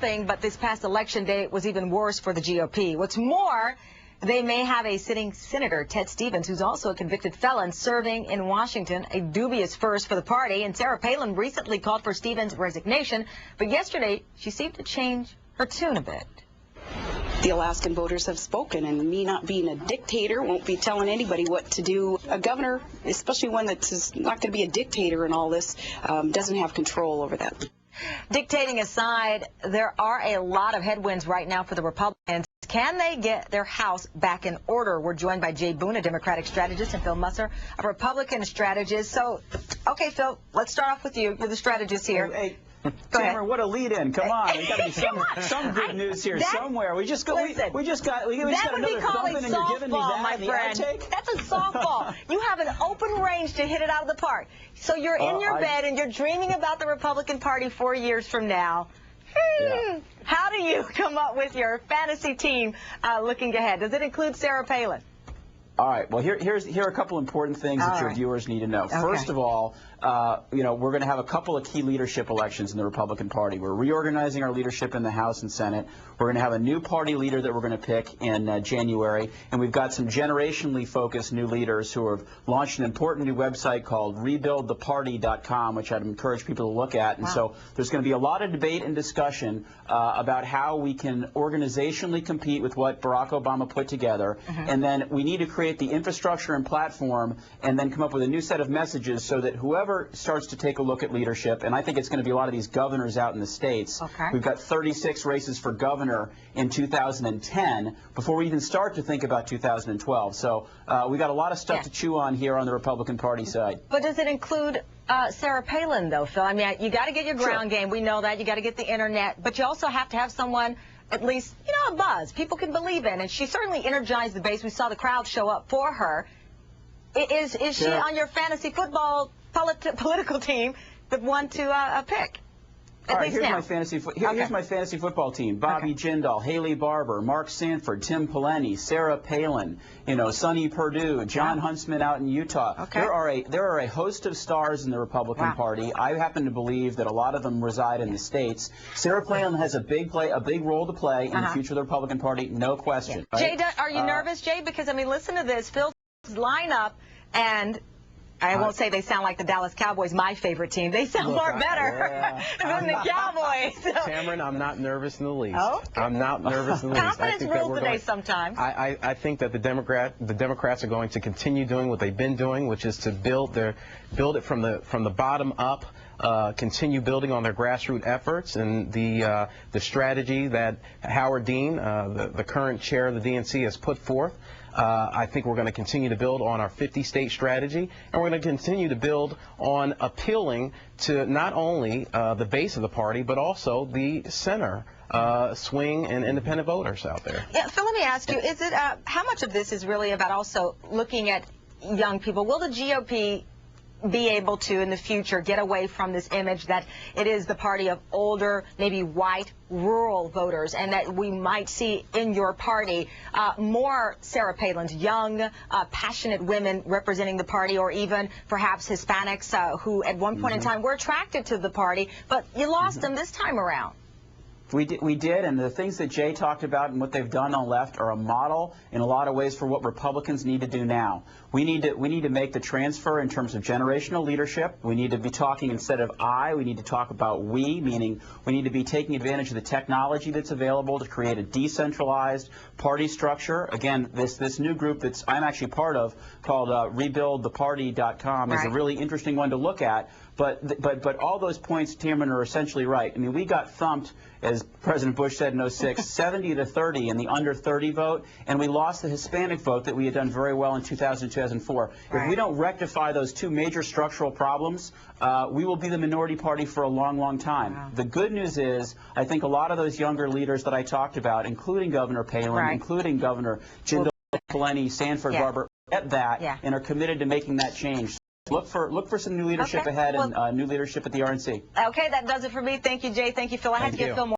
But this past election day was even worse for the GOP. What's more, they may have a sitting senator, Ted Stevens, who's also a convicted felon serving in Washington, a dubious first for the party. And Sarah Palin recently called for Stevens' resignation, but yesterday she seemed to change her tune a bit. The Alaskan voters have spoken, and me not being a dictator won't be telling anybody what to do. A governor, especially one that's not going to be a dictator in all this, doesn't have control over that. Dictating aside, there are a lot of headwinds right now for the Republicans. Can they get their House back in order? We're joined by Jay Boone, a Democratic strategist, and Phil Musser, a Republican strategist. So, okay, Phil, let's start off with you. You're the strategist here. Hey, Tamara, what a lead-in! Come on, there's got to be some good news here somewhere. We just got that would be called a softball, my friend. That's a softball. You have an open range to hit it out of the park. So you're in your bed and you're dreaming about the Republican Party 4 years from now. How do you come up with your fantasy team looking ahead? Does it include Sarah Palin? All right. Well, here are a couple important things that your viewers need to know. Okay. First of all, we're going to have a couple of key leadership elections in the Republican Party. We're reorganizing our leadership in the House and Senate. We're going to have a new party leader that we're going to pick in January, and we've got some generationally focused new leaders who have launched an important new website called rebuildtheparty.com, which I'd encourage people to look at. And so there's going to be a lot of debate and discussion about how we can organizationally compete with what Barack Obama put together, and then we need to create the infrastructure and platform and then come up with a new set of messages so that whoever starts to take a look at leadership, and I think it's going to be a lot of these governors out in the states. We've got 36 races for governor in 2010 before we even start to think about 2012. So we got a lot of stuff to chew on here on the Republican Party side. But does it include Sarah Palin, though, Phil? I mean, you got to get your ground game. We know that. You got to get the internet. But you also have to have someone, at least, a buzz people can believe in. And she certainly energized the base. We saw the crowd show up for her. Is she on your fantasy football political team, the one to pick? Here's my fantasy football team. Bobby Jindal, Haley Barber, Mark Sanford, Tim Pawlenty, Sarah Palin, Sonny Perdue, John Huntsman out in Utah. There are a host of stars in the Republican Party. I happen to believe that a lot of them reside in the states. Sarah Palin has a big role to play in the future of the Republican Party, no question. Jay, are you nervous, Jay? Because I mean, listen to this. Phil's lineup, and I won't say they sound like the Dallas Cowboys, my favorite team. They sound far better than the Cowboys. Cameron, I'm not nervous in the least. I'm not nervous in the least. Confidence rules today sometimes. I think that the Democrats are going to continue doing what they've been doing, which is to build it from the bottom up. Continue building on their grassroots efforts and the strategy that Howard Dean, the current chair of the DNC, has put forth. I think we're going to continue to build on our 50-state strategy, and we're going to continue to build on appealing to not only the base of the party, but also the center, swing, and independent voters out there. Yeah, Phil, let me ask you, is it how much of this is really about also looking at young people? Will the GOP be able to, in the future, get away from this image that it is the party of older, maybe white, rural voters, and that we might see in your party more Sarah Palins, young, passionate women representing the party, or even perhaps Hispanics who at one point in time were attracted to the party, but you lost them this time around? We did, and the things that Jay talked about and what they've done on the left are a model in a lot of ways for what Republicans need to do now. We need to make the transfer in terms of generational leadership. We need to be talking instead of I. We need to talk about we, meaning we need to be taking advantage of the technology that's available to create a decentralized party structure. Again, this new group that I'm actually part of, called rebuildtheparty.com, is a really interesting one to look at. But all those points, Tamron, are essentially right. I mean, we got thumped, as President Bush said in 06, 70-30 in the under 30 vote, and we lost the Hispanic vote that we had done very well in 2000, 2004. If we don't rectify those two major structural problems, we will be the minority party for a long, long time. The good news is, I think a lot of those younger leaders that I talked about, including Governor Palin, including Governor Jindal, Pawlenty, Sanford, Barber, get that and are committed to making that change. Look for some new leadership ahead and new leadership at the RNC. Okay, that does it for me. Thank you, Jay. Thank you, Phil. I had to get Phil more.